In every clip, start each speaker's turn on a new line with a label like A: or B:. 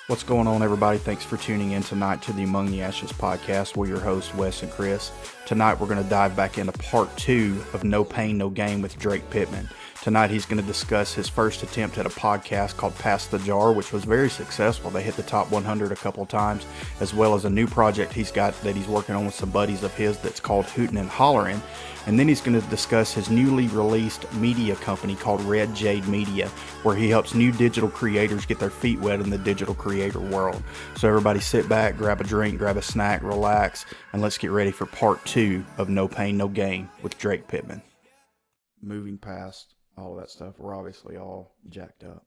A: What's going on, everybody? Thanks for tuning in tonight to the Among the Ashes podcast. We're your hosts, Wes and Chris. Tonight, we're going to dive back into part 2 of No Pain, No Gain with Drake Pittman. Tonight, he's going to discuss his first attempt at a podcast called Pass the Jar, which was very successful. They hit the top 100 a couple of times, as well as a new project he's got that he's working on with some buddies of his that's called Hootin and Hollerin. And then he's going to discuss his newly released media company called Red Jayde Media, where he helps new digital creators get their feet wet in the digital creator world. So everybody sit back, grab a drink, grab a snack, relax, and let's get ready for part 2 of No Pain, No Gain with Drake Pittman. Moving past all of that stuff, we're obviously all jacked up,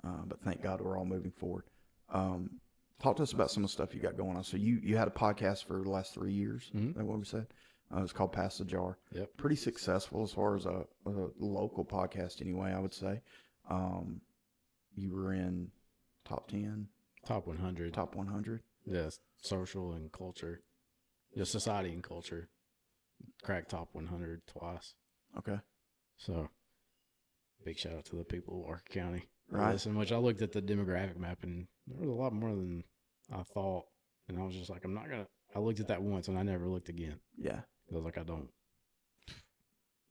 A: but thank God we're all moving forward. Talk to us about some of the stuff you got going on. So you had a podcast for the last 3 years, is that what we said? It's called Pass the Jar.
B: Yep.
A: Pretty successful as far as a local podcast anyway, I would say. You were in top 10?
B: Top 100.
A: Top 100?
B: Yes, social and culture. Just society and culture. Cracked top 100 twice.
A: Okay.
B: So, big shout out to the people of Walker County.
A: Right.
B: Listen, which I looked at the demographic map and there was a lot more than I thought. And I was just like, I looked at that once and I never looked again.
A: Yeah.
B: I was like, I don't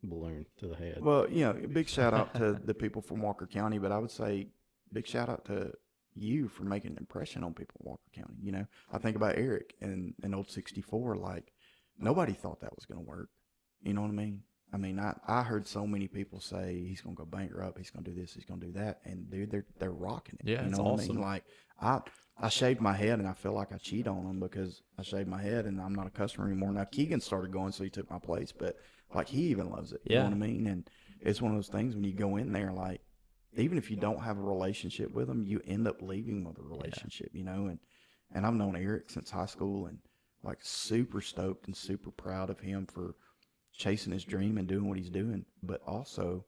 B: balloon to the head.
A: Well, big shout out to the people from Walker County, but I would say big shout out to you for making an impression on people in Walker County. I think about Eric and old 64, like nobody thought that was going to work. You know what I mean? I heard so many people say he's going to go bankrupt, he's going to do this, he's going to do that, and dude, they're rocking it.
C: Yeah,
A: you know
C: it's
A: what
C: awesome.
A: I mean? Like I shaved my head and I feel like I cheat on them because I shaved my head and I'm not a customer anymore. Now Keegan started going, so he took my place, but like he even loves it. You know what I mean? And it's one of those things when you go in there, like even if you don't have a relationship with them, you end up leaving with a relationship, and I've known Eric since high school and like super stoked and super proud of him for chasing his dream and doing what he's doing, but also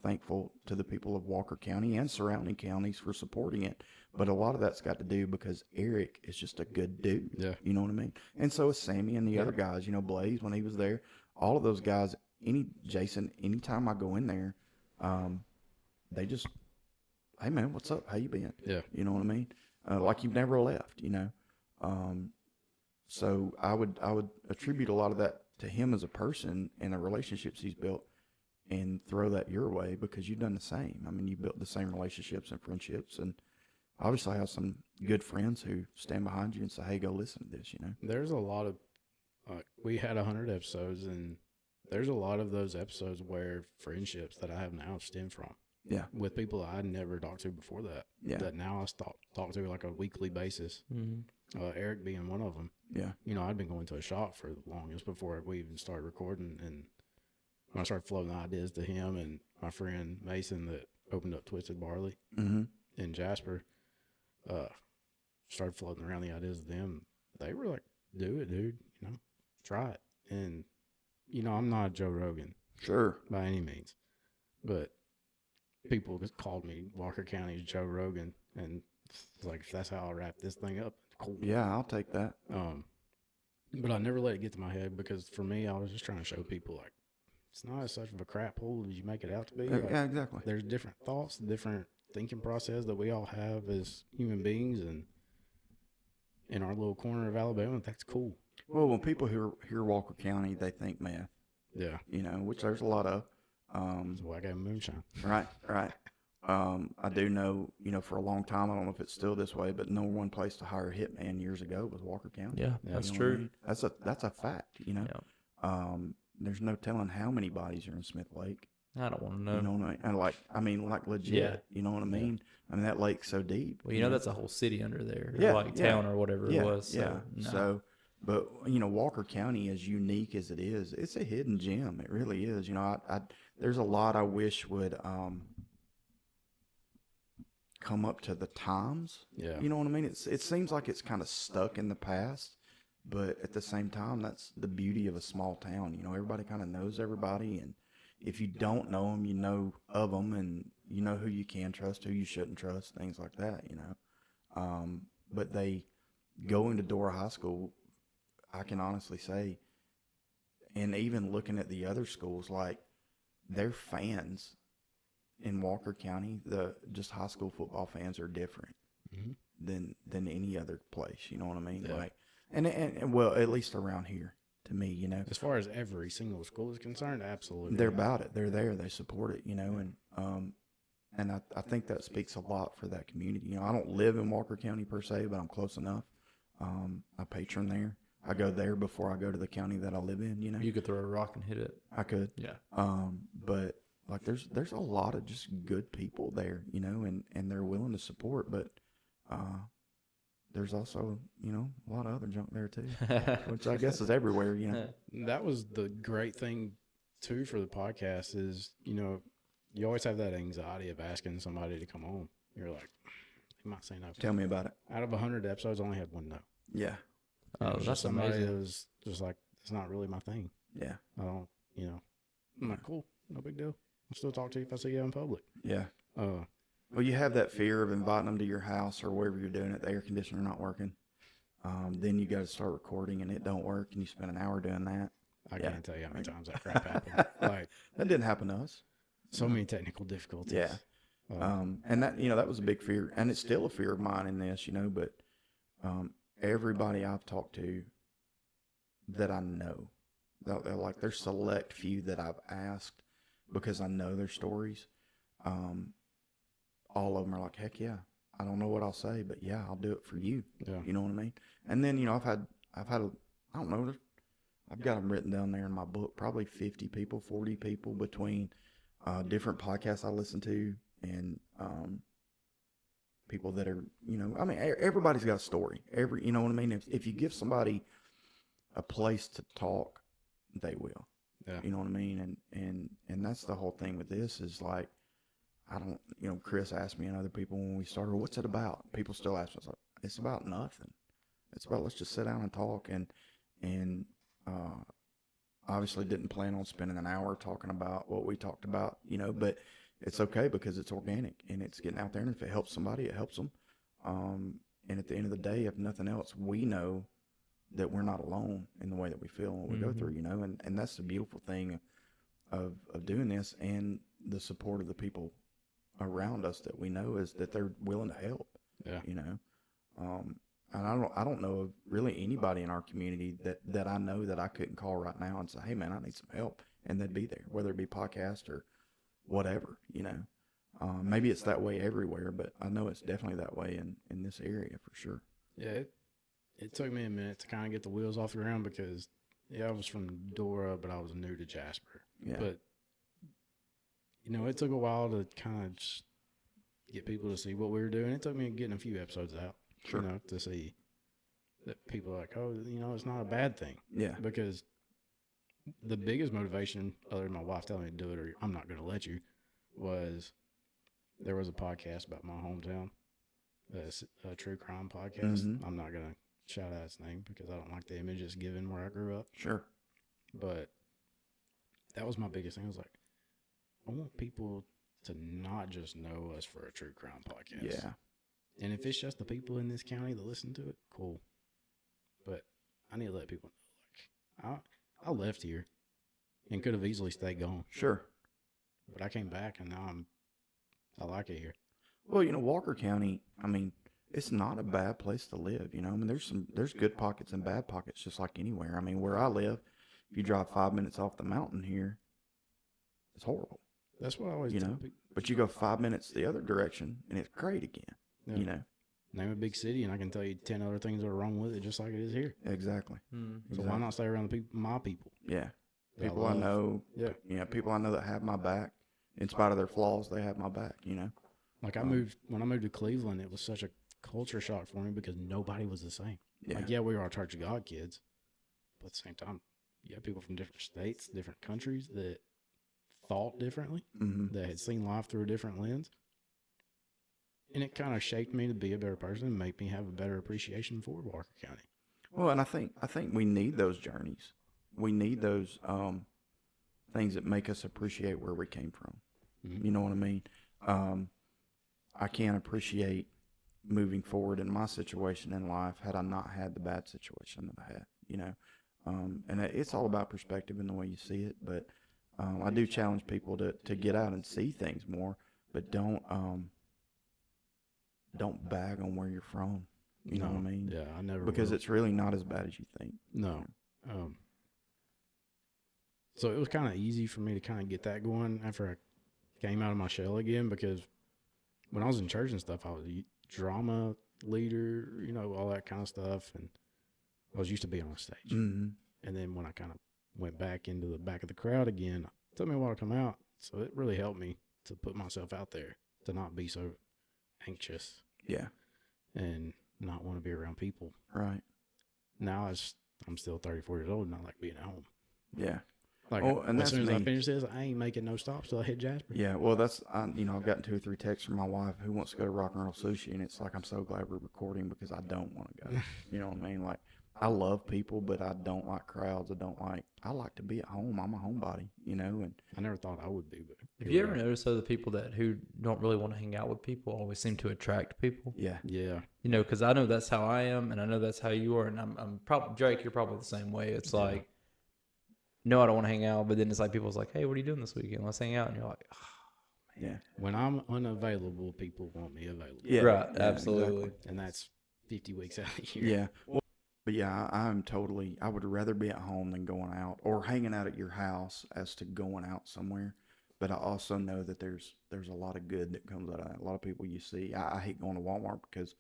A: thankful to the people of Walker County and surrounding counties for supporting it. But a lot of that's got to do because Eric is just a good dude.
B: Yeah.
A: You know what I mean? And so is Sammy and the other guys, Blaze when he was there, all of those guys, Jason, anytime I go in there, they just, hey man, what's up? How you been?
B: Yeah.
A: You know what I mean? Like you've never left, So I would attribute a lot of that to him as a person and the relationships he's built and throw that your way because you've done the same. I mean, you built the same relationships and friendships and obviously have some good friends who stand behind you and say, hey, go listen to this,
B: There's a lot of, we had 100 episodes and there's a lot of those episodes where friendships that I have now stem from.
A: Yeah.
B: With people that I never talked to before that.
A: Yeah.
B: That now I talk to like a weekly basis.
C: Mm-hmm.
B: Eric being one of them.
A: Yeah.
B: I'd been going to a shop for the longest before we even started recording. And when I started floating ideas to him and my friend Mason that opened up Twisted Barley in Jasper, started floating around the ideas to them. They were like, do it, dude. Try it. And, I'm not Joe Rogan.
A: Sure.
B: By any means. But people just called me Walker County's Joe Rogan. And it's like, if that's how I wrap this thing up, cool.
A: Yeah, I'll take that.
B: But I never let it get to my head because for me, I was just trying to show people like it's not as such of a crap hole as you make it out to be. Like,
A: yeah, exactly.
B: There's different thoughts, different thinking process that we all have as human beings, and in our little corner of Alabama, that's cool.
A: Well, when people hear Walker County, they think meth.
B: Yeah,
A: which there's a lot of.
B: That's why I got moonshine.
A: Right. I do know, for a long time, I don't know if it's still this way, but no one place to hire a hitman years ago was Walker County.
C: Yeah, that's true.
A: I mean? That's a fact,
C: Yeah.
A: There's no telling how many bodies are in Smith Lake.
C: I don't want to know.
A: You know what I mean? Like legit.
C: Yeah.
A: You know what I mean? I mean, that lake's so deep.
C: Well, that's a whole city under there.
A: Yeah,
C: Like town or whatever it was. So,
A: yeah.
C: no.
A: So, but, Walker County, as unique as it is, it's a hidden gem. It really is. There's a lot I wish would come up to the times.
B: Yeah.
A: You know what I mean? It seems like it's kind of stuck in the past, but at the same time, that's the beauty of a small town. Everybody kind of knows everybody, and if you don't know them, you know of them, and you know who you can trust, who you shouldn't trust, things like that. But going to Dora High School, I can honestly say, and even looking at the other schools, like their fans in Walker County, just high school football fans are different.
B: Mm-hmm.
A: than any other place. You know what I mean?
B: Yeah.
A: Like, and well, at least around here, to me, you know.
B: As far as every single school is concerned, absolutely.
A: They're about it. They're there. They support it, you know, and I think that speaks a lot for that community. You know, I don't live in Walker County per se, but I'm close enough. I patron there. I go there before I go to the county that I live in, you know.
C: You could throw a rock and hit it.
A: I could.
C: Yeah.
A: But like there's a lot of just good people there, you know, and they're willing to support, but there's also, you know, a lot of other junk there too, which I guess is everywhere, you know.
B: That was the great thing too for the podcast is, you know, you always have that anxiety of asking somebody to come on. You're like, they might say no.
A: Tell me about it.
B: Out of 100 episodes, I only had one no.
A: Yeah.
C: Oh, that's
B: somebody
C: amazing.
B: that was just like, it's not really my thing.
A: Yeah.
B: I don't, you know. I'm like, cool, no big deal. I'll still talk to you if I see you out in public.
A: Yeah.
B: Uh,
A: Well, you have that fear of inviting them to your house or wherever you're doing it, the air conditioner not working. Then you got to start recording and it don't work, and you spend an hour doing that.
B: I can't tell you how many times that crap happened. Like,
A: That didn't happen to us.
B: so many technical difficulties.
A: Yeah. And that, you know, that was a big fear, and it's still a fear of mine in this, you know, but everybody I've talked to that I know, they're like, there's select few that I've asked because I know their stories. All of them are like, heck yeah, I don't know what I'll say, but yeah, I'll do it for you.
B: Yeah.
A: You know what I mean? And then, you know, I've had I don't know, I've got them written down there in my book, probably 50 people, 40 people between different podcasts I listen to and people that are, you know, I mean, everybody's got a story. You know what I mean? If you give somebody a place to talk, they will.
B: Yeah.
A: You know what I mean? And that's the whole thing with this is like, I don't, you know, Chris asked me and other people when we started, what's it about? People still ask me, it's about nothing. It's about, let's just sit down and talk. And obviously didn't plan on spending an hour talking about what we talked about, you know, but it's okay because it's organic and it's getting out there. And if it helps somebody, it helps them. And at the end of the day, if nothing else, we know that we're not alone in the way that we feel and what we go through, you know, and that's the beautiful thing of doing this, and the support of the people around us that we know is that they're willing to help.
B: Yeah.
A: You know, and I don't know of really anybody in our community that I know that I couldn't call right now and say, hey man, I need some help, and they'd be there, whether it be podcast or whatever, you know. Maybe it's that way everywhere, but I know it's definitely that way in this area for sure.
B: Yeah. It took me a minute to kind of get the wheels off the ground because, yeah, I was from Dora, but I was new to Jasper.
A: Yeah.
B: But, you know, it took a while to kind of just get people to see what we were doing. It took me getting a few episodes out,
A: Sure.
B: you know, to see that people are like, oh, you know, it's not a bad thing.
A: Yeah.
B: Because the biggest motivation, other than my wife telling me to do it or I'm not going to let you, was there was a podcast about my hometown, a true crime podcast.
A: Mm-hmm.
B: I'm not going to shout out its name because I don't like the image it's given where I grew up.
A: Sure.
B: But that was my biggest thing. I was like, I want people to not just know us for a true crime podcast.
A: Yeah.
B: And if it's just the people in this county that listen to it, cool. But I need to let people know, like, I left here and could have easily stayed gone.
A: Sure.
B: But I came back and now I like it here.
A: Well, you know, Walker County, I mean, it's not a bad place to live, you know. I mean, there's good pockets and bad pockets just like anywhere. I mean, where I live, if you drive 5 minutes off the mountain here, it's horrible.
B: That's what I always
A: you
B: tell
A: know.
B: people.
A: But you go 5 minutes the other direction and it's great again.
B: Yeah.
A: You know.
B: Name a big city and I can tell you 10 other things that are wrong with it just like it is here.
A: Exactly.
B: So why not stay around the people, my people?
A: Yeah.
B: that
A: People I
B: love?
A: know.
B: Yeah.
A: Yeah, people I know that have my back. In spite of their flaws, they have my back, you know.
B: Like when I moved to Cleveland, it was such a culture shock for me because nobody was the same.
A: Yeah.
B: Like, yeah, we were all Church of God kids, but at the same time, you have people from different states, different countries that thought differently, that had seen life through a different lens. And it kind of shaped me to be a better person and make me have a better appreciation for Walker County.
A: Well, and I think we need those journeys. We need those things that make us appreciate where we came from. You know what I mean? I can't appreciate moving forward in my situation in life had I not had the bad situation that I had, you know. And it's all about perspective and the way you see it. But I do challenge people to get out and see things more, but don't don't bag on where you're from. You know what I mean?
B: Yeah, I never
A: because
B: will.
A: it's really not as bad as you think.
B: No. So it was kind of easy for me to kind of get that going after I came out of my shell again, because when I was in church and stuff, I was a drama leader, all that kind of stuff, and I was used to being on stage.
A: Mm-hmm.
B: And then when I kind of went back into the back of the crowd again, it took me a while to come out. So it really helped me to put myself out there, to not be so anxious.
A: Yeah.
B: And not want to be around people.
A: Right.
B: Now I'm still 34 years old and I like being at home.
A: Yeah.
B: Like,
A: and
B: as soon as
A: me.
B: I finish this, I ain't making no stops till I hit Jasper.
A: Yeah, well, I've gotten 2 or 3 texts from my wife who wants to go to Rock and Roll Sushi, and it's like, I'm so glad we're recording because I don't want to go. You know what I mean? Like, I love people, but I don't like crowds. I like to be at home. I'm a homebody, and
B: I never thought I would be, but
C: Have you ever noticed, though, the people who don't really want to hang out with people always seem to attract people?
A: yeah.
B: yeah,
C: Because I know that's how I am, and I know that's how you are, and I'm probably, Drake, you're probably the same way. It's like, no, I don't want to hang out, but then it's like people's like, hey, what are you doing this weekend? Let's hang out, and you're like, oh,
A: Yeah.
B: when I'm unavailable, people want me available.
A: Yeah.
C: right,
A: Yeah,
C: absolutely.
B: Exactly. And that's 50 weeks out of the year.
A: Yeah. Well, but yeah, I would rather be at home than going out or hanging out at your house as to going out somewhere. But I also know that there's a lot of good that comes out of that. A lot of people you see. I hate going to Walmart because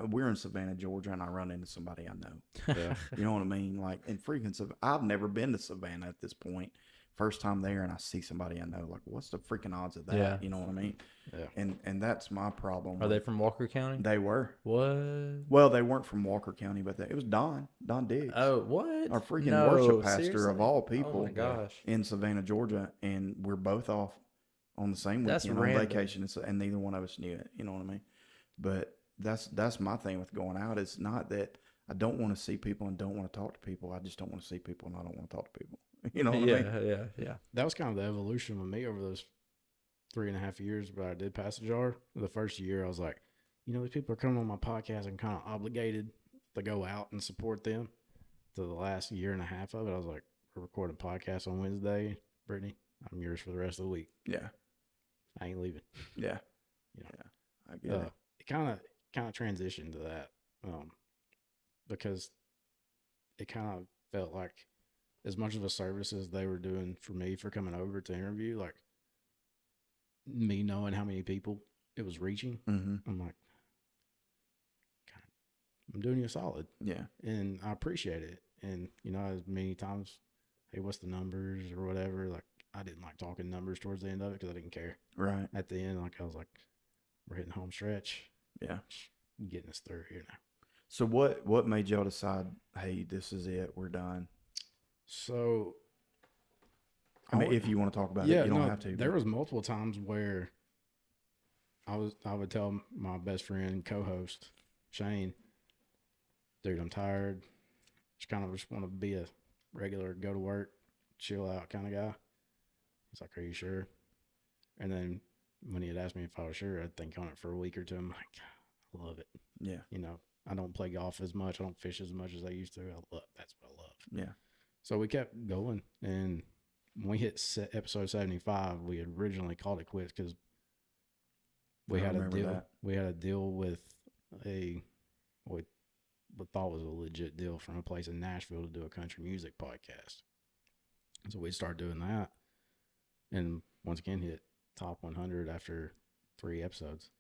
A: we're in Savannah, Georgia, and I run into somebody I know.
B: Yeah.
A: You know what I mean? Like, in freaking I've never been to Savannah at this point. First time there, and I see somebody I know. Like, what's the freaking odds of that?
C: Yeah.
A: You know what I mean?
B: Yeah.
A: And that's my problem.
C: Are they from Walker County?
A: They were.
C: What?
A: Well, they weren't from Walker County, but it was Don Diggs.
C: Oh, what?
A: Our freaking
C: No,
A: worship pastor
C: seriously?
A: of all
C: Oh,
A: people
C: my gosh.
A: in Savannah, Georgia, and we're both off on the same
C: That's
A: weekend on
C: random.
A: vacation, and neither one of us knew it. You know what I mean? But that's my thing with going out. It's not that I don't want to see people and don't want to talk to people. I just don't want to see people and I don't want to talk to people. You know what I mean?
C: Yeah.
B: That was kind of the evolution with me over those 3.5 years, but I did pass the jar. The first year, I was like, these people are coming on my podcast and kind of obligated to go out and support them. To the last year and a half of it, I was like, we're recording a podcast on Wednesday. Brittany, I'm yours for the rest of the week.
A: Yeah.
B: I ain't leaving.
A: Yeah.
B: You know?
A: Yeah. I get it.
B: It kind of transitioned to that because it kind of felt like as much of a service as they were doing for me for coming over to interview, like me knowing how many people it was reaching, I'm like, God, I'm doing you a solid.
A: Yeah.
B: And I appreciate it. And, as many times, hey, what's the numbers or whatever? Like, I didn't like talking numbers towards the end of it because I didn't care.
A: Right.
B: At the end, like, I was like, we're hitting home stretch.
A: Yeah.
B: Getting us through here now.
A: So what made y'all decide, hey, this is it, we're done?
B: So,
A: I mean, if you want to talk about it, you don't have to.
B: There was multiple times where I would tell my best friend, co-host, Shane, dude, I'm tired. Just want to be a regular, go to work, chill out kind of guy. He's like, are you sure? And then when he had asked me if I was sure, I'd think on it for a week or two. I'm like, I love it.
A: Yeah.
B: I don't play golf as much. I don't fish as much as I used to. That's what I love.
A: Yeah.
B: So we kept going. And when we hit episode 75, we had originally called it quits because we had a deal. We had a deal with what we thought was a legit deal from a place in Nashville to do a country music podcast. So we started doing that. And once again, hit top 100 after 3 episodes.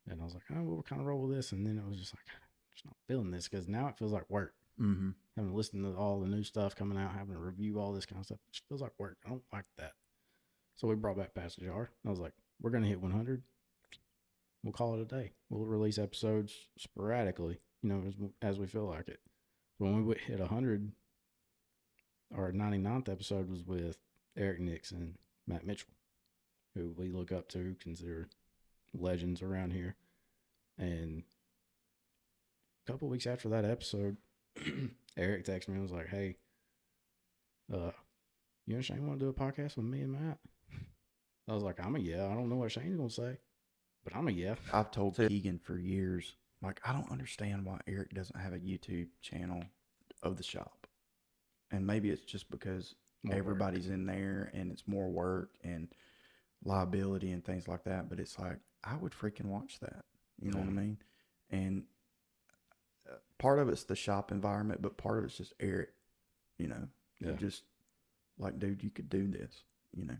B: And I was like, oh, well, we're kind of roll with this. And then it was just like, just not feeling this because now it feels like work.
A: Mm-hmm.
B: Having to listen to all the new stuff coming out, having to review all this kind of stuff, it just feels like work. I don't like that. So we brought back Pass the Jar. I was like, we're going to hit 100. We'll call it a day. We'll release episodes sporadically, as we feel like it. When we hit 100, our 99th episode was with Eric Nix and Matt Mitchell, who we look up to, consider legends around here. And a couple weeks after that episode, Eric texted me and was like, hey, you and Shane want to do a podcast with me and Matt? I was like, I'm a yeah. I don't know what Shane's going to say, but I'm a yeah.
A: I've told Keegan for years, like, I don't understand why Eric doesn't have a YouTube channel of the shop. And maybe it's just because everybody's in there and it's more work and liability and things like that. But it's like, I would freaking watch that. You know what I mean? And part of it's the shop environment, but part of it's just Eric, you know. Yeah. Just like, dude, you could do this, you know.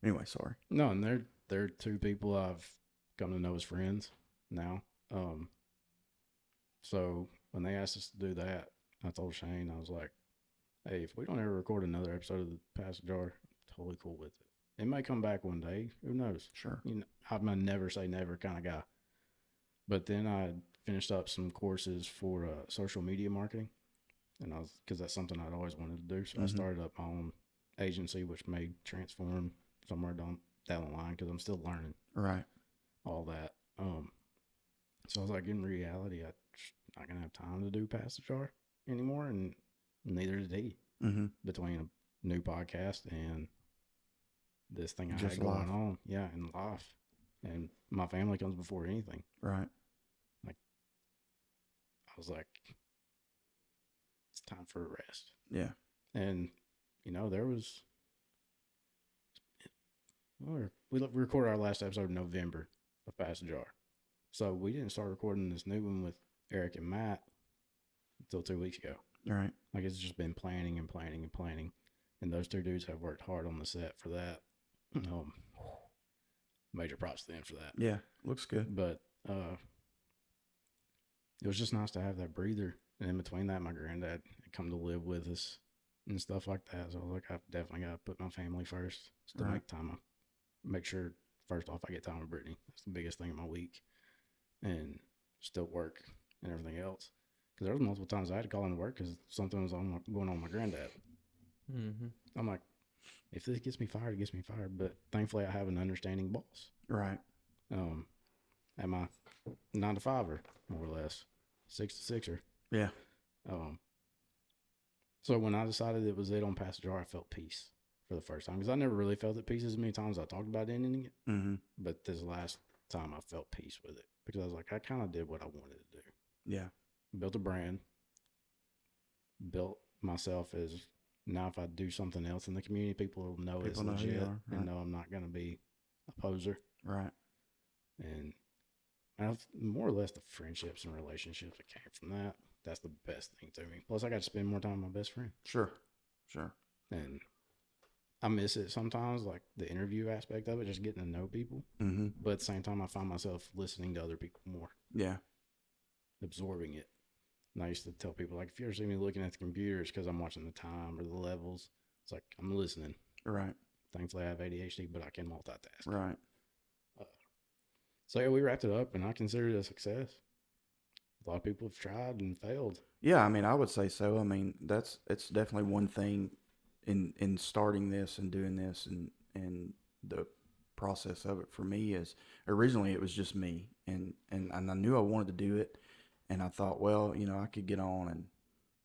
A: Anyway, sorry.
B: No, and they're two people I've come to know as friends now. So when they asked us to do that, I told Shane, I was like, hey, if we don't ever record another episode of the Pass the Jar, I'm totally cool with it. It may come back one day. Who knows?
A: Sure.
B: You know, I'm a never say never kind of guy. But then I finished up some courses for social media marketing, and because that's something I'd always wanted to do. So I started up my own agency, which may transform somewhere down the line because I'm still learning.
A: Right.
B: All that. So I was like, in reality, I'm not gonna have time to do Pass the Jar anymore, and neither is he. Between a new podcast and this thing I had going on, and life, and my family comes before anything.
A: Right.
B: Like, I was like, it's time for a rest.
A: Yeah.
B: And you know, we recorded our last episode in November of Pass the Jar, so we didn't start recording this new one with Eric and Matt until 2 weeks ago.
A: Right.
B: Like, it's just been planning and planning and planning, and those two dudes have worked hard on the set for that. Major props to them for that.
A: Yeah, looks good.
B: But it was just nice to have that breather. And in between that, my granddad had come to live with us and stuff like that. So I was like, I've definitely got to put my family first. To make time, make sure first off I get time with Brittany. That's the biggest thing in my week, and still work and everything else. Because there was multiple times I had to call in to work because something was going on with my granddad. I'm like, if this gets me fired, it gets me fired. But thankfully, I have an understanding boss.
A: Right.
B: At my 9 to 5er, more or less, 6 to 6er.
A: Yeah.
B: So when I decided it was it on Pass the Jar, I felt peace for the first time, because I never really felt at peace as many times I talked about ending it. But this last time, I felt peace with it because I was like, I kind of did what I wanted to do.
A: Yeah.
B: Built a brand. Built myself as, now if I do something else in the community, people will know it's legit and know I'm not going to be a poser.
A: Right.
B: And I've more or less the friendships and relationships that came from that. That's the best thing to me. Plus, I got to spend more time with my best friend.
A: Sure.
B: And I miss it sometimes, like the interview aspect of it, just getting to know people. But at the same time, I find myself listening to other people more. Yeah. Absorbing it. And I used to tell people, like, if you ever see me looking at the computer, it's because I'm watching the time or the levels. It's like, I'm listening. Right. Thankfully, I have ADHD, but I can multitask. Right. So, yeah, we wrapped it up, and I consider it a success. A lot of people have tried and failed.
A: Yeah, I mean, I would say so. I mean, it's definitely one thing in starting this and doing this and the process of it for me is, originally it was just me, and I knew I wanted to do it. And I thought, well, you know, I could get on and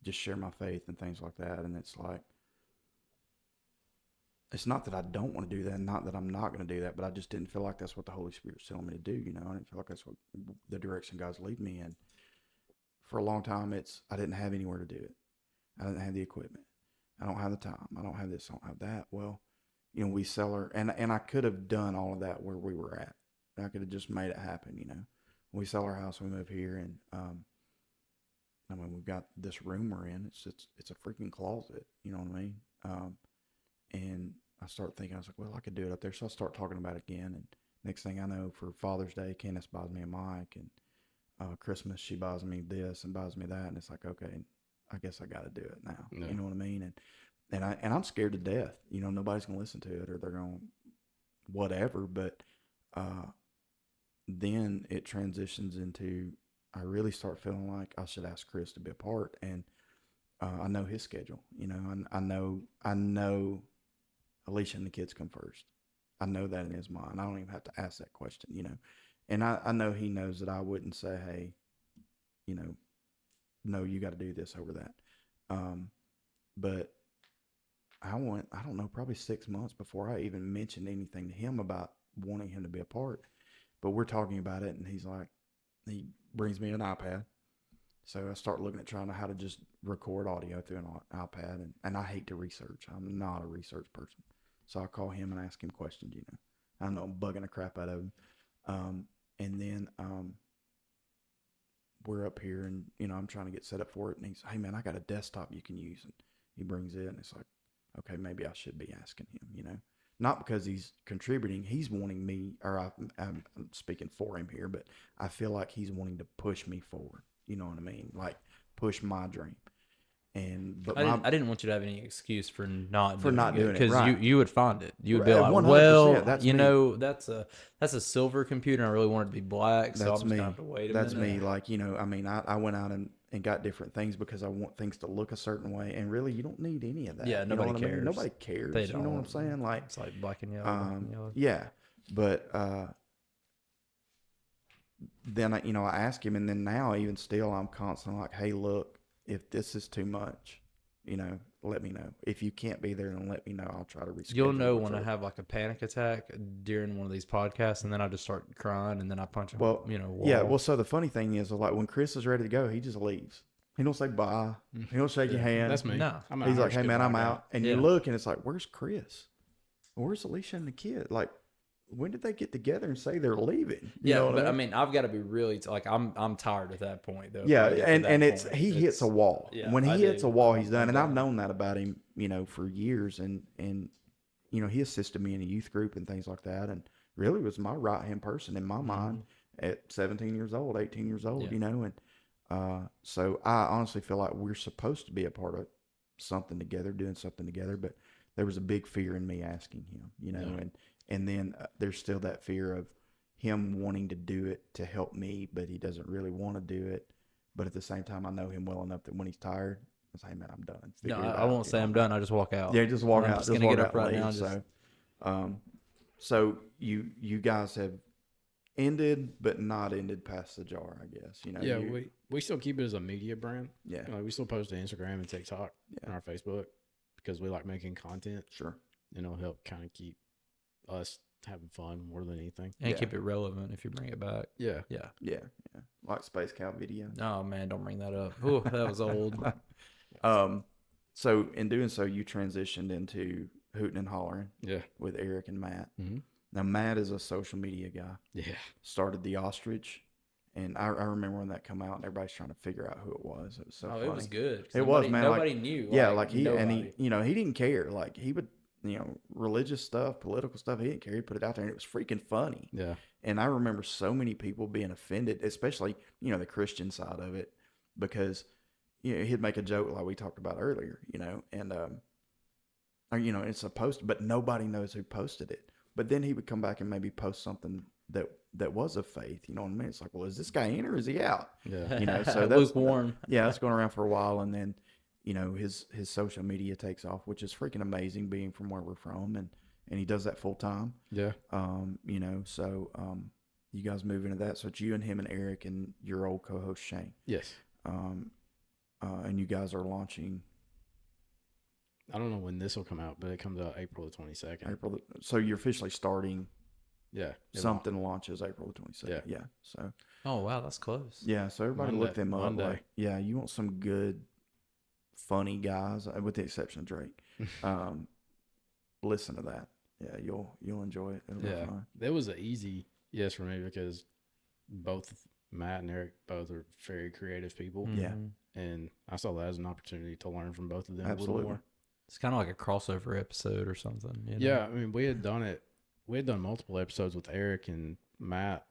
A: just share my faith and things like that. And it's like, it's not that I don't want to do that, not that I'm not going to do that, but I just didn't feel like that's what the Holy Spirit was telling me to do. You know, I didn't feel like that's what the direction God's leading me in. For a long time, I didn't have anywhere to do it. I didn't have the equipment. I don't have the time. I don't have this. I don't have that. Well, you know, we sell her, and I could have done all of that where we were at. I could have just made it happen, you know. We sell our house, we move here, and I mean, we've got this room we're in. It's a freaking closet, you know what I mean? And I start thinking, I was like, well, I could do it up there. So I start talking about it again, and next thing I know, for Father's Day, Candace buys me a mic, and Christmas, she buys me this and buys me that, and it's like, okay, I guess I got to do it now. Yeah. You know what I mean? And I'm scared to death. You know, nobody's gonna listen to it, or they're gonna whatever. But then it transitions into, I really start feeling like I should ask Chris to be a part, and I know his schedule. You know, I know Alicia and the kids come first. I know that in his mind. I don't even have to ask that question, you know. And I know he knows that I wouldn't say, hey, you know, no, you got to do this over that. But I don't know, probably 6 months before I even mentioned anything to him about wanting him to be a part. But we're talking about it, and he brings me an iPad. So I start looking at trying to how to just record audio through an iPad. And I hate to research. I'm not a research person. So I call him and ask him questions, you know. I don't know, I'm bugging the crap out of him. And then we're up here and, you know, I'm trying to get set up for it. And he's, hey man, I got a desktop you can use. And he brings it and it's like, okay, maybe I should be asking him, you know, not because he's contributing. He's wanting me, or I'm speaking for him here, but I feel like he's wanting to push me forward. You know what I mean? Like push my dream. But
C: I didn't want you to have any excuse for not doing it,
A: because
C: right. you would find it. You would be like,
A: 100%,
C: well,
A: that's
C: you
A: me.
C: know, that's a silver computer, and I really want it to be black, so
A: That's
C: I'm just
A: me.
C: gonna have to wait a
A: That's
C: minute.
A: me. Like, you know, I mean, I went out and got different things because I want things to look a certain way, and really, you don't need any of that.
C: Yeah, nobody cares.
A: I mean? Nobody cares.
C: They
A: You know what I'm saying? Like,
C: it's like black and yellow.
A: Yeah, but then I ask him, and then now even still, I'm constantly like, hey, look, if this is too much, you know, let me know. If you can't be there, then let me know. I'll try to reschedule.
C: You'll know when I have like a panic attack during one of these podcasts, and then I just start crying, and then I punch a wall.
A: Yeah. Well, so the funny thing is, like when Chris is ready to go, he just leaves. He don't say bye. He don't shake your hand.
B: That's me.
C: No.
A: He's like, hey man, I'm out. And you
C: Yeah.
A: look, and it's like, where's Chris? Where's Alicia and the kid? Like, when did they get together and say they're leaving? You know what
C: I mean, I've got to be really like I'm tired at that point though.
A: Yeah, and he hits a wall.
C: Yeah,
A: when he hits a wall, he's done. And
C: Okay.
A: I've known that about him, you know, for years. And you know, he assisted me in a youth group and things like that. And really was my right hand person in my mind at 17 years old, 18 years old.
C: Yeah.
A: You know, and so I honestly feel like we're supposed to be a part of something together, doing something together. But there was a big fear in me asking him, you know, and then there's still that fear of him wanting to do it to help me, but he doesn't really want to do it. But at the same time, I know him well enough that when he's tired, I say, hey, man, I'm done.
C: No, I won't say I'm done. I just walk out.
A: Yeah, just walk out.
C: I'm just gonna get up right now.
A: So you guys have ended, but not ended past the jar, I guess. You know.
B: Yeah, we still keep it as a media brand.
A: Yeah.
B: Like we still post to Instagram and TikTok and our Facebook because we like making content.
A: Sure.
B: And it'll help kind of keep us having fun more than anything.
C: And keep it relevant if you bring it back.
B: Yeah.
A: Yeah. Like Space Cow video.
C: Oh man, don't bring that up. Oh, that was old.
A: So in doing so, you transitioned into Hootin and Hollerin.
B: Yeah.
A: With Eric and Matt.
B: Mm-hmm.
A: Now Matt is a social media guy.
B: Yeah.
A: Started the Ostrich, and I remember when that come out, and everybody's trying to figure out who it was. It was so funny.
C: It was good.
A: It was, man.
C: Nobody knew.
A: Yeah, like he
C: nobody.
A: you know, he didn't care. Like he would, you know, religious stuff, political stuff. He didn't care. He put it out there, and it was freaking funny.
B: Yeah.
A: And I remember so many people being offended, especially, you know, the Christian side of it, because, you know, he'd make a joke like we talked about earlier, you know, and, or, you know, it's a post, but nobody knows who posted it. But then he would come back and maybe post something that was of faith, you know what I mean? It's like, well, is this guy in or is he out?
B: Yeah.
A: You know, so that's
C: lukewarm.
A: Yeah, that's going around for a while, and then, you know, his social media takes off, which is freaking amazing, being from where we're from, and he does that full time.
B: Yeah.
A: You know, so you guys move into that. So it's you and him and Eric and your old co-host Shane.
B: Yes.
A: And you guys are launching
B: I don't know when this will come out, but it comes out April the 22nd.
A: So you're officially starting.
B: Yeah.
A: Something launches April the 22nd. Yeah. So.
C: Oh wow, that's close.
A: Yeah. So everybody
B: Monday,
A: look them up.
B: Monday.
A: Like, yeah, you want some good, funny guys, with the exception of Drake. Listen to that. Yeah, you'll enjoy it. It'll be fun.
B: That was an easy yes for me because both Matt and Eric both are very creative people.
A: Yeah.
B: And I saw that as an opportunity to learn from both of them
A: Absolutely.
B: a little more.
C: It's kind of like a crossover episode or something. You know?
B: Yeah, I mean, we had done multiple episodes with Eric and Matt,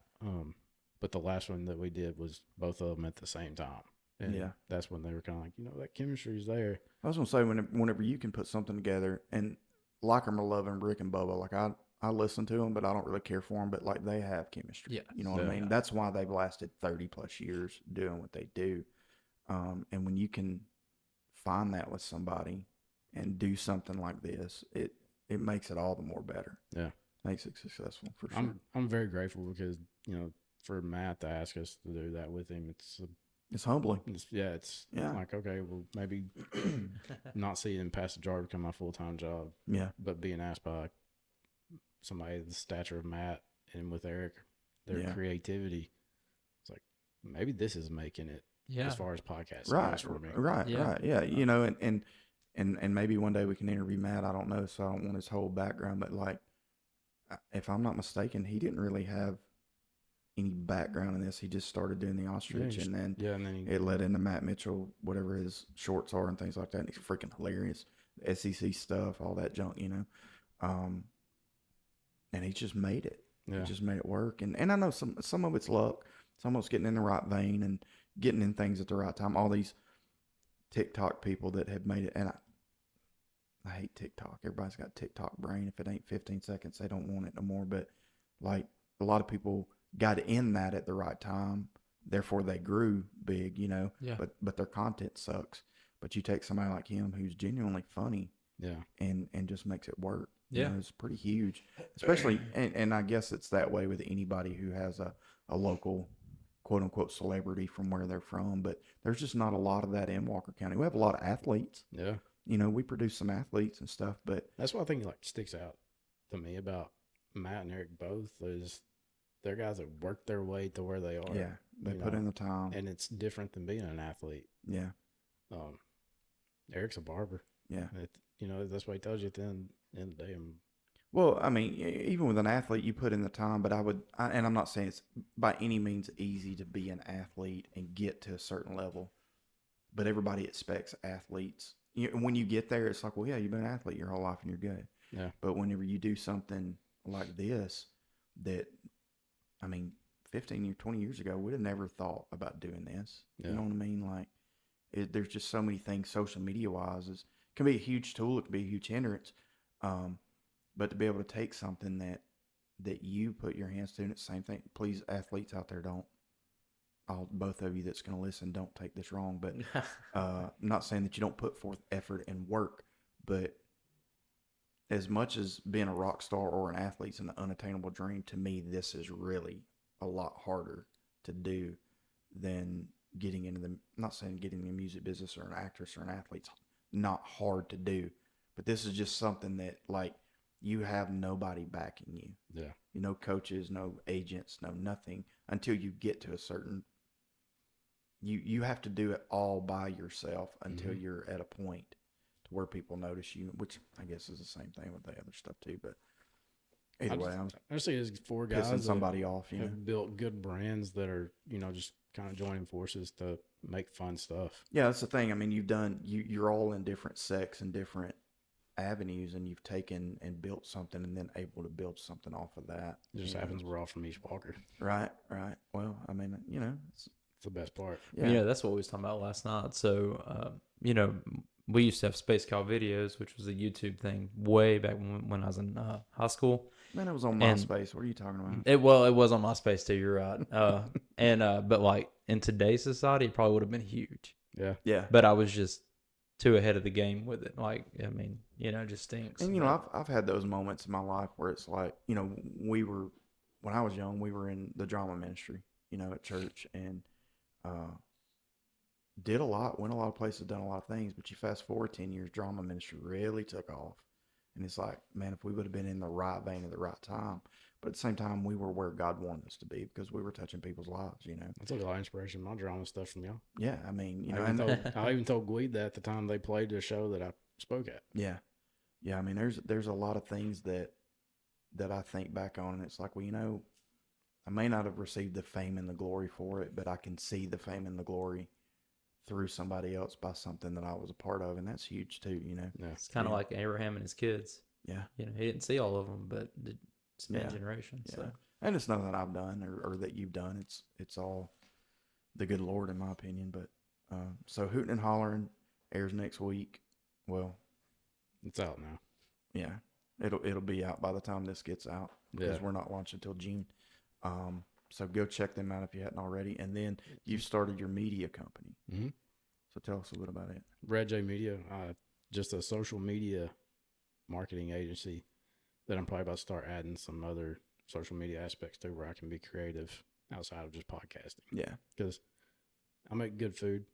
B: but the last one that we did was both of them at the same time. And that's when they were kind of like, you know, that chemistry's there.
A: I was going to say, whenever you can put something together, and like I'm loving Rick and Bubba, like I listen to them, but I don't really care for them, but like they have chemistry.
C: Yeah.
A: You know what I mean? That's why they've lasted 30 plus years doing what they do. And when you can find that with somebody and do something like this, it makes it all the more better. Yeah. Makes it successful for sure.
B: I'm very grateful because, you know, for Matt to ask us to do that with him,
A: it's humbling.
B: It's like, okay, well, maybe not seeing him pass the jar become my full-time job.
A: Yeah.
B: But being asked by somebody the stature of Matt and with Eric, their creativity, it's like, maybe this is making it as far as podcasts.
A: Right.
B: For me.
A: Right. Yeah. You know, and maybe one day we can interview Matt. I don't know. So I don't want his whole background, but like, if I'm not mistaken, he didn't really have any background in this. He just started doing the ostrich, and then
B: he,
A: it led into Matt Mitchell, whatever his shorts are and things like that. And he's freaking hilarious. SEC stuff, all that junk, you know. And he just made it.
B: Yeah.
A: He just made it work. And I know some of it's luck. Some of it's getting in the right vein and getting in things at the right time. All these TikTok people that have made it, and I hate TikTok. Everybody's got TikTok brain. If it ain't 15 seconds, they don't want it no more. But like a lot of people got in that at the right time, therefore they grew big, you know.
C: Yeah.
A: But their content sucks. But you take somebody like him who's genuinely funny, and just makes it work.
C: Yeah,
A: you know, it's pretty huge. Especially, and I guess it's that way with anybody who has a local quote unquote celebrity from where they're from. But there's just not a lot of that in Walker County. We have a lot of athletes.
B: Yeah.
A: You know, we produce some athletes and stuff, but
B: that's what I think like sticks out to me about Matt and Eric both is they're guys that work their way to where they are.
A: Yeah, they put in the time,
B: and it's different than being an athlete.
A: Yeah.
B: Eric's a barber.
A: Yeah.
B: You know, that's what he tells you at the end of the day.
A: Well, I mean, even with an athlete, you put in the time, but and I'm not saying it's by any means easy to be an athlete and get to a certain level, but everybody expects athletes. When you get there, it's like, well, yeah, you've been an athlete your whole life and you're good.
B: Yeah.
A: But whenever you do something like this, that, I mean, 15 or 20 years ago, we'd have never thought about doing this.
B: Yeah.
A: You know what I mean? Like, there's just so many things social media wise. It can be a huge tool. It can be a huge hindrance. But to be able to take something that you put your hands to, and it's the same thing. Please, athletes out there, both of you that's going to listen, don't take this wrong. But I'm not saying that you don't put forth effort and work, but as much as being a rock star or an athlete's an unattainable dream, to me, this is really a lot harder to do than getting into not saying getting in the music business or an actress or an athlete's not hard to do, but this is just something that like you have nobody backing you.
B: Yeah.
A: No coaches, no agents, no nothing until you get to a certain, you have to do it all by yourself until you're at a point to where people notice you, which I guess is the same thing with the other stuff too. But either way,
B: I just see there's four guys
A: pissing somebody off, you know,
B: have built good brands that are, you know, just kind of joining forces to make fun stuff.
A: Yeah, that's the thing. I mean, you're all in different sects and different avenues, and you've taken and built something and then able to build something off of that.
B: It just happens we're all from East Walker.
A: Right. Well, I mean, you know, it's
B: the best part.
C: Yeah. You know, that's what we was talking about last night. So, you know, we used to have Space Cow Videos, which was a YouTube thing way back when I was in high school.
A: Man, it was on MySpace. What are you talking about?
C: It was on MySpace too. You're right. But like in today's society, it probably would have been huge.
B: Yeah.
A: Yeah.
C: But I was just too ahead of the game with it. Like, I mean, you know, it just stinks.
A: And you know, I've had those moments in my life where it's like, you know, when I was young, we were in the drama ministry, you know, at church, and did a lot, went a lot of places, done a lot of things. But you fast forward 10 years, drama ministry really took off. And it's like, man, if we would have been in the right vein at the right time. But at the same time, we were where God wanted us to be because we were touching people's lives, you know.
B: I took a lot of inspiration from my drama stuff from y'all.
A: Yeah, I mean, you know.
B: I even told Gweed that at the time they played the show that I spoke at.
A: Yeah. Yeah, I mean, there's a lot of things that I think back on, and it's like, well, you know, I may not have received the fame and the glory for it, but I can see the fame and the glory through somebody else by something that I was a part of, and that's huge too, you know.
B: Yeah.
C: It's kind of like Abraham and his kids.
A: Yeah.
C: You know, he didn't see all of them, but it spanned generations.
A: Yeah.
C: So.
A: And it's nothing that I've done or that you've done. It's all the good Lord, in my opinion. But so Hootin and Hollerin airs next week. Well,
B: it's out now.
A: Yeah, it'll be out by the time this gets out because we're not launching until June. So go check them out if you hadn't already. And then you've started your media company.
B: Mm-hmm.
A: So tell us a little about it.
B: Red Jayde Media, just a social media marketing agency that I'm probably about to start adding some other social media aspects to where I can be creative outside of just podcasting.
A: Yeah.
B: Because I make good food,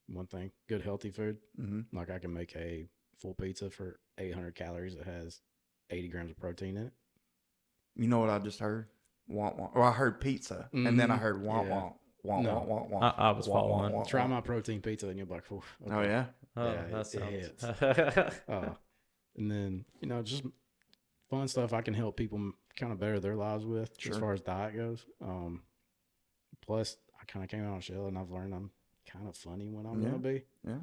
B: one thing, good healthy food.
A: Mm-hmm.
B: Like I can make a full pizza for 800 calories that has 80 grams of protein in it.
A: You know what I just heard? Womp womp. Or I heard pizza, and then I heard womp womp. Womp womp womp.
C: I was following.
B: Try my protein pizza and you'll be like, okay.
A: Oh, yeah?
C: Oh,
B: yeah,
C: that sounds...
B: and then, you know, just fun stuff I can help people kind of better their lives with as far as diet goes. Plus, I kind of came out on shell, and I've learned I'm kind of funny when I'm
A: Yeah.
B: going to be.
A: Yeah.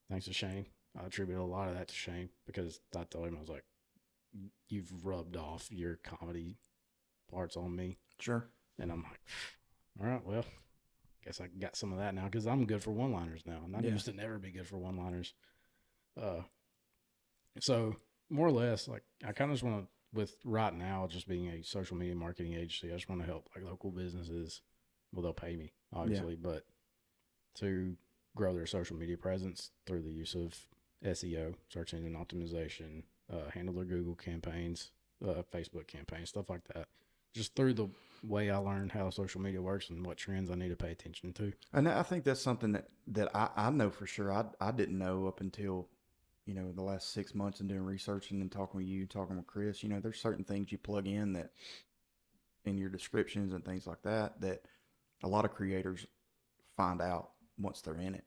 B: Thanks to Shane. I attribute a lot of that to Shane because I told him, I was like, you've rubbed off your comedy parts on me.
A: Sure.
B: And I'm like, all right, well, guess I got some of that now because I'm good for one-liners now. And I used to never be good for one-liners. So more or less, like I kind of just want to, with right now just being a social media marketing agency, I just want to help like local businesses. Well, they'll pay me obviously, but to grow their social media presence through the use of SEO, search engine optimization, handle their Google campaigns, Facebook campaigns, stuff like that. Just through the way I learned how social media works and what trends I need to pay attention to.
A: And I think that's something that I know for sure. I didn't know up until, the last 6 months and doing research and then talking with you, talking with Chris. There's certain things you plug in that in your descriptions and things like that a lot of creators find out once they're in it,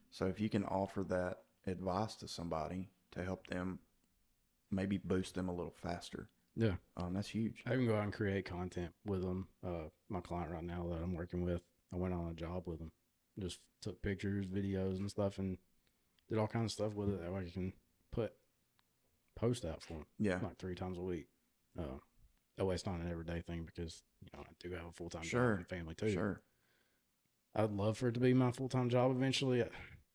A: So if you can offer that advice to somebody to help them maybe boost them a little faster.
B: Yeah.
A: That's huge.
B: I can go out and create content with them. My client right now that I'm working with, I went on a job with them. Just took pictures, videos, and stuff, and did all kinds of stuff with it. That way I can post out for them.
A: Yeah.
B: Like 3 times a week. That way it's not an everyday thing because, I do have a full-time job and family too.
A: Sure.
B: I'd love for it to be my full-time job eventually.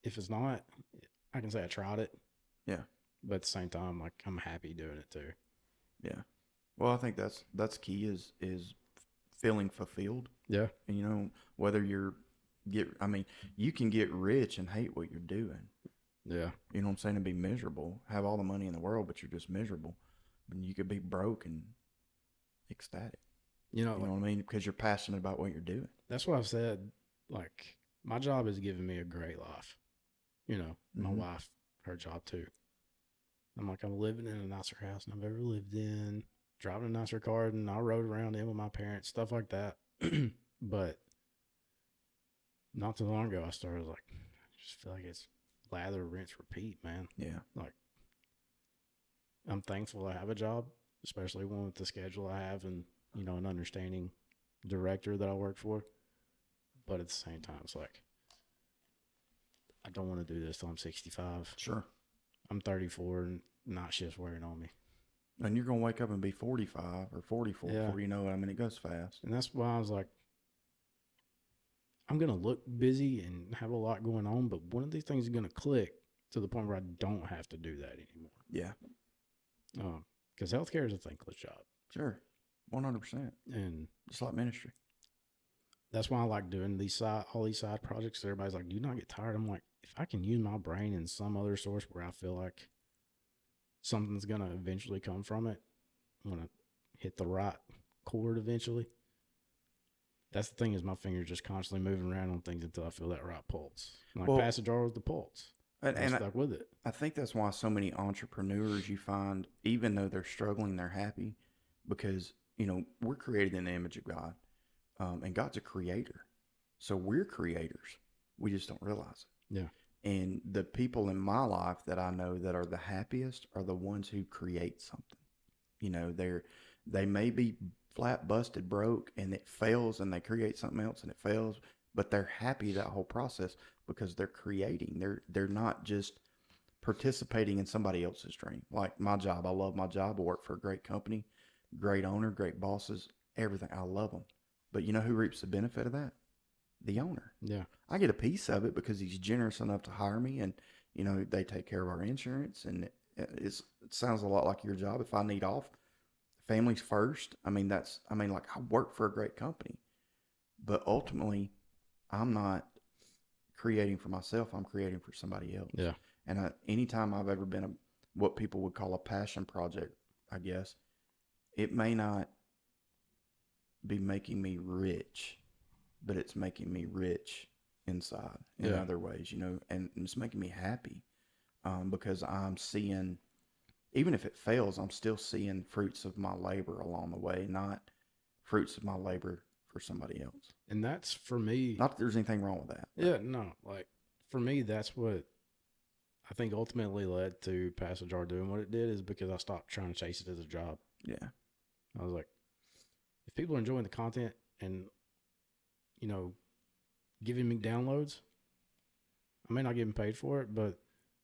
B: If it's not, I can say I tried it.
A: Yeah.
B: But at the same time, like I'm happy doing it too.
A: Yeah. Well, I think that's key is feeling fulfilled.
B: Yeah.
A: And whether you can get rich and hate what you're doing.
B: Yeah.
A: You know what I'm saying? And be miserable. Have all the money in the world, but you're just miserable. And you could be broke and ecstatic. You know what I mean? Because you're passionate about what you're doing.
B: That's what I've said. Like, my job has given me a great life. My wife, her job too. I'm like, I'm living in a nicer house than I've ever lived in, driving a nicer car than I rode around in with my parents, stuff like that. But not too long ago, I started like, I just feel like it's lather, rinse, repeat, man.
A: Yeah.
B: Like, I'm thankful I have a job, especially one with the schedule I have and, an understanding director that I work for. But at the same time, it's like, I don't want to do this till I'm 65.
A: Sure.
B: I'm 34 and night shift's wearing on me.
A: And you're going to wake up and be 45 or 44 before you know it. I mean, it goes fast.
B: And that's why I was like, I'm going to look busy and have a lot going on, but one of these things is going to click to the point where I don't have to do that anymore.
A: Yeah.
B: Because healthcare is a thankless job.
A: Sure. 100%.
B: And
A: just like ministry.
B: That's why I like doing all these side projects. Everybody's like, do you not get tired? I'm like, if I can use my brain in some other source where I feel like something's going to eventually come from it, I'm going to hit the right chord eventually. That's the thing is my fingers just constantly moving around on things until I feel that right pulse. Like pass a jar with the pulse. And stuck with it.
A: I think that's why so many entrepreneurs you find, even though they're struggling, they're happy because, we're created in the image of God. And God's a creator. So we're creators. We just don't realize it.
B: Yeah.
A: And the people in my life that I know that are the happiest are the ones who create something. They may be flat, busted, broke, and it fails, and they create something else and it fails, but they're happy that whole process because they're creating. They're not just participating in somebody else's dream. Like my job, I love my job. I work for a great company, great owner, great bosses, everything. I love them. But you know who reaps the benefit of that? The owner.
B: Yeah.
A: I get a piece of it because he's generous enough to hire me and, they take care of our insurance and it sounds a lot like your job. If I need off, family's first. I work for a great company, but ultimately I'm not creating for myself. I'm creating for somebody else.
B: Yeah.
A: And anytime I've ever been what people would call a passion project, I guess, it may not be making me rich, but it's making me rich inside in other ways, and it's making me happy because I'm seeing, even if it fails, I'm still seeing fruits of my labor along the way, not fruits of my labor for somebody else.
B: And that's for me.
A: Not that there's anything wrong with that.
B: Yeah, no. Like for me, that's what I think ultimately led to Pass the Jar doing what it did is because I stopped trying to chase it as a job.
A: Yeah.
B: I was like, if people are enjoying the content and giving me downloads. I may not get paid for it, but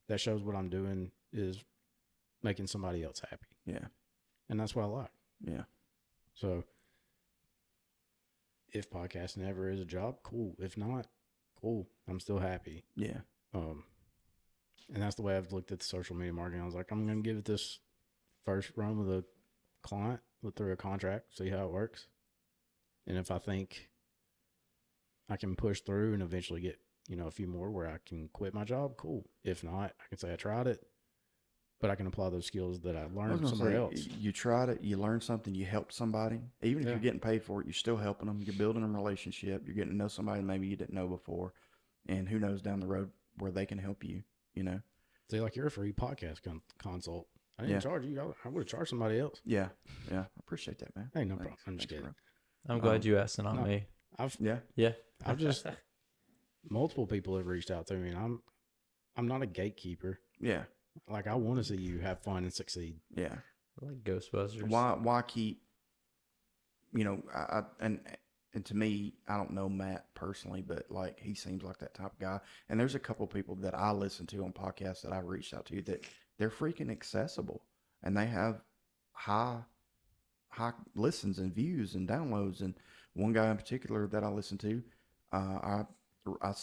B: that shows what I'm doing is making somebody else happy.
A: Yeah.
B: And that's what I like.
A: Yeah.
B: So if podcasting ever is a job, cool. If not, cool. I'm still happy.
A: Yeah.
B: And that's the way I've looked at the social media marketing. I was like, I'm going to give it this first run with a client, look through a contract, see how it works. And if I think I can push through and eventually get, a few more where I can quit my job, cool. If not, I can say I tried it, but I can apply those skills that I learned somewhere else.
A: You tried it, you learned something, you helped somebody. Even if you're getting paid for it, you're still helping them. You're building a relationship. You're getting to know somebody maybe you didn't know before. And who knows down the road where they can help you,
B: See, like you're a free podcast consult. I didn't charge you. I would have charged somebody else.
A: Yeah. Yeah. I appreciate that, man.
B: Hey, no problem. I'm just kidding.
A: Bro.
C: I'm glad you asked and not me.
B: I've just multiple people have reached out to me, and I'm not a gatekeeper.
A: Yeah.
B: Like I want to see you have fun and succeed.
A: Yeah.
C: I like Ghostbusters.
A: Why keep? And to me, I don't know Matt personally, but like he seems like that type of guy. And there's a couple people that I listen to on podcasts that I've reached out to that they're freaking accessible, and they have high listens and views and downloads. And one guy in particular that I listen to, I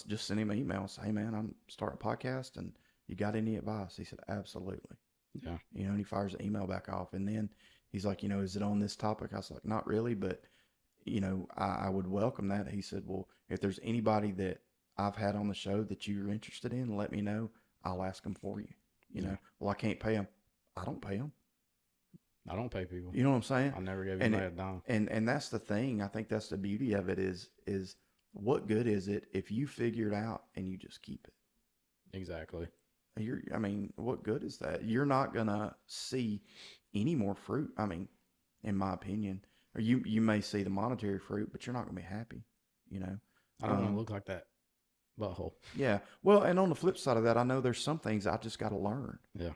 A: just sent him an email, say, hey man, I'm starting a podcast, and you got any advice? He said, absolutely.
B: Yeah.
A: And he fires the email back off, and then he's like, is it on this topic? I was like, not really, but I would welcome that. He said, well, if there's anybody that I've had on the show that you're interested in, let me know. I'll ask them for you. Well, I can't pay them. I don't pay them.
B: I don't pay people.
A: You know what I'm saying?
B: I never gave anybody a dime.
A: And that's the thing. I think that's the beauty of it is what good is it if you figure it out and you just keep it?
B: Exactly.
A: What good is that? You're not going to see any more fruit. In my opinion, or you may see the monetary fruit, but you're not going to be happy,
B: I don't want to look like that butthole.
A: Yeah. Well, and on the flip side of that, I know there's some things I just got to learn.
B: Yeah.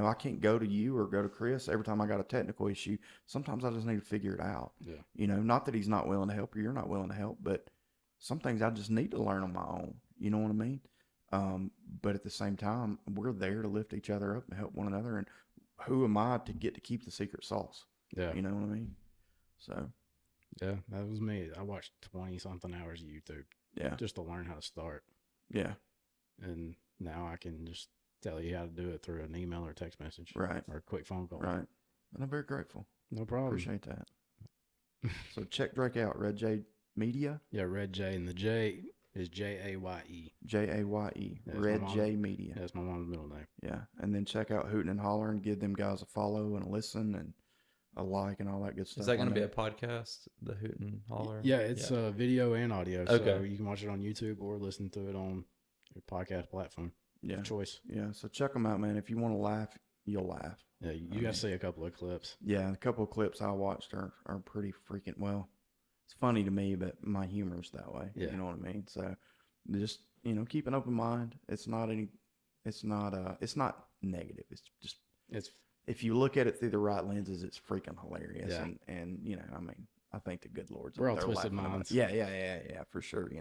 A: I can't go to you or go to Chris every time I got a technical issue. Sometimes I just need to figure it out.
B: Yeah.
A: Not that he's not willing to help or you're not willing to help, but some things I just need to learn on my own. You know what I mean? But at the same time, we're there to lift each other up and help one another. And who am I to get to keep the secret sauce?
B: Yeah.
A: You know what I mean? So.
B: Yeah, that was me. I watched 20-something hours of YouTube.
A: Yeah.
B: Just to learn how to start.
A: Yeah.
B: And now I can just tell you how to do it through an email or text message.
A: Right.
B: Or a quick phone call.
A: Right. And I'm very grateful.
B: No problem.
A: Appreciate that. So check Drake out, Red Jayde Media.
B: Yeah, Red Jayde, and the J is Jaye.
A: Jaye. Red Jayde Media.
B: That's my mom's middle name.
A: Yeah. And then check out Hootin and Hollerin. Give them guys a follow and a listen and a like and all that good stuff.
C: Is that going to be a podcast, the Hoot and Holler?
B: Yeah, it's video and audio.
C: Okay.
B: So you can watch it on YouTube or listen to it on your podcast platform.
A: Yeah.
B: Choice.
A: Yeah. So check them out, man. If you want to laugh, you'll laugh.
B: Yeah, you got to see a couple of clips.
A: Yeah, a couple of clips I watched are pretty freaking well. It's funny to me, but my humor's that way.
B: Yeah.
A: You know what I mean? So just, keep an open mind. It's not negative. It's just, if you look at it through the right lenses, it's freaking hilarious.
B: Yeah.
A: And I think the good Lord's
B: We're all
A: up there
B: twisted
A: laughing at
B: minds.
A: it. Yeah, for sure,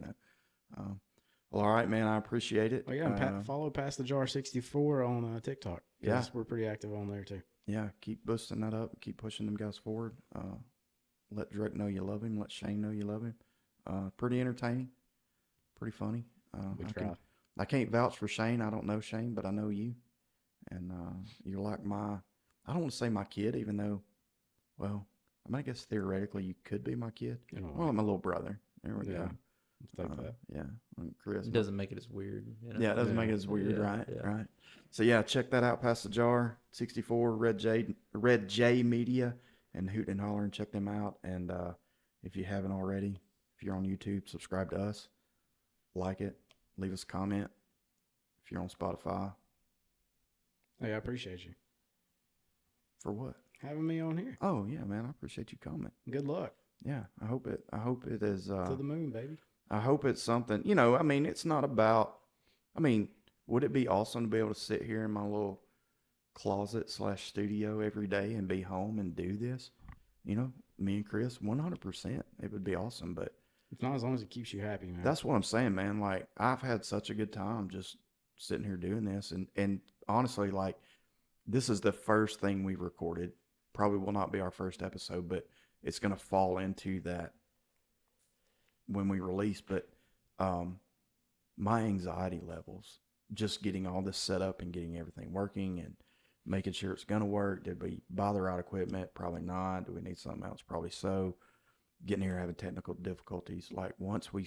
A: well, all right, man, I appreciate it.
B: Oh, yeah, follow Past the Jar 64 on TikTok.
A: Yeah.
B: We're pretty active on there, too.
A: Yeah, keep boosting that up. Keep pushing them guys forward. Let Drake know you love him. Let Shane know you love him. Pretty entertaining. Pretty funny.
B: We try.
A: I can't vouch for Shane. I don't know Shane, but I know you. And you're like I don't want to say my kid, even though, well, I guess theoretically you could be my kid. Well, I'm a little brother. There we go.
B: Like that.
A: Yeah. Chris.
C: It doesn't make it as weird.
A: Yeah, it doesn't make it as weird, right?
C: Yeah.
A: Right. So yeah, check that out. Past the Jar 64, Red Jayde Media, and Hootin and Hollerin. Check them out. And if you haven't already, if you're on YouTube, subscribe to us, like it, leave us a comment. If you're on Spotify.
B: Hey, I appreciate you.
A: For what?
B: Having me on here.
A: Oh yeah, man, I appreciate you coming.
B: Good luck.
A: Yeah, I hope it is
B: To the moon, baby.
A: I hope it's something, it's not about, would it be awesome to be able to sit here in my little closet / studio every day and be home and do this? Me and Chris, 100%, it would be awesome. But
B: It's not as long as it keeps you happy, man.
A: That's what I'm saying, man. Like, I've had such a good time just sitting here doing this. And honestly, like, this is the first thing we recorded. Probably will not be our first episode, but it's going to fall into that when we release. But my anxiety levels, just getting all this set up and getting everything working and making sure it's going to work. Did we buy the right equipment? Probably not. Do we need something else? Probably so. Getting here, having technical difficulties. Like, once we,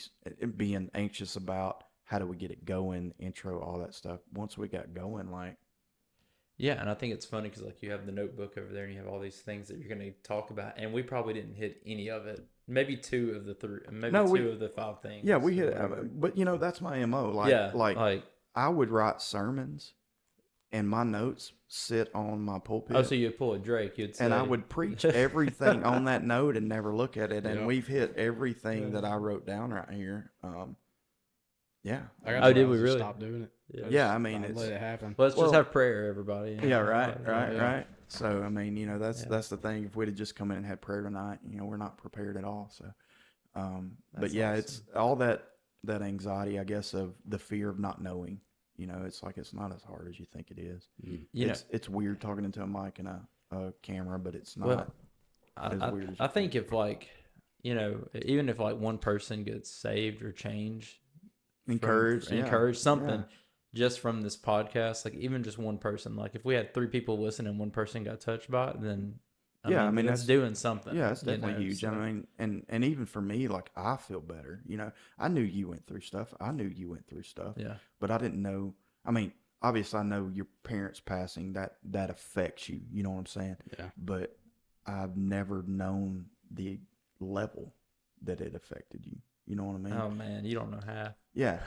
A: being anxious about how do we get it going, intro, all that stuff. Once we got going, like.
C: Yeah, and I think it's funny because, like, you have the notebook over there and you have all these things that you're going to talk about, and we probably didn't hit any of it. Maybe two of the three, maybe two of the 5 things.
A: Yeah, we hit it. But, you know, that's my MO. Like,
C: yeah,
A: like I would write sermons and my notes sit on my pulpit.
C: Oh, so you'd pull a Drake. You'd say.
A: And I would preach everything on that note and never look at it. And we've hit everything that I wrote down right here. Yeah.
C: Oh, did we really?
B: Stop doing it.
A: Yeah, I mean,
B: let it happen.
C: Let's just have prayer, everybody.
A: Yeah, right. So, I mean, you know, that's the thing. If we'd have just come in and had prayer tonight, you know, we're not prepared at all. So, but yeah, awesome. It's all that anxiety, I guess, of the fear of not knowing. You know, it's like it's not as hard as you think it is. It's weird talking into a mic and a camera, but it's not as weird as
C: I think if, like, you know, even if like one person gets saved or changed, encouraged something just from this podcast, like even just one person, like if we had 3 people listen and one person got touched by it, then I mean that's doing something.
A: Yeah, it's definitely huge. So. I mean, and even for me, like I feel better. You know, I knew you went through stuff. Yeah. But I didn't know. I mean, obviously, I know your parents passing that affects you. You know what I'm saying?
B: Yeah.
A: But I've never known the level that it affected you. You know what I mean?
C: Oh man, you don't know half.
A: Yeah.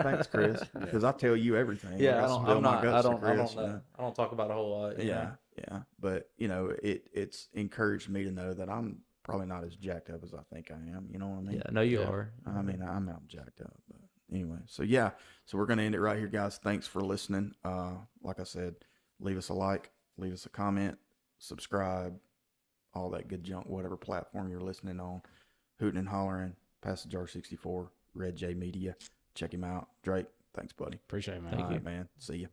A: Thanks, Chris. Because I tell you everything.
C: Yeah,
A: like,
C: I don't talk about a whole lot.
A: Yeah. But you know, it's encouraged me to know that I'm probably not as jacked up as I think I am. You know what I mean?
C: Yeah, no, you are.
A: I mean, I'm not jacked up, but anyway. So yeah, so we're gonna end it right here, guys. Thanks for listening. Like I said, leave us a like, leave us a comment, subscribe, all that good junk, whatever platform you're listening on. Hootin and Hollerin, Passage R64, Red Jayde Media. Check him out. Drake, thanks, buddy.
B: Appreciate it, man.
A: Thank you, man. See you.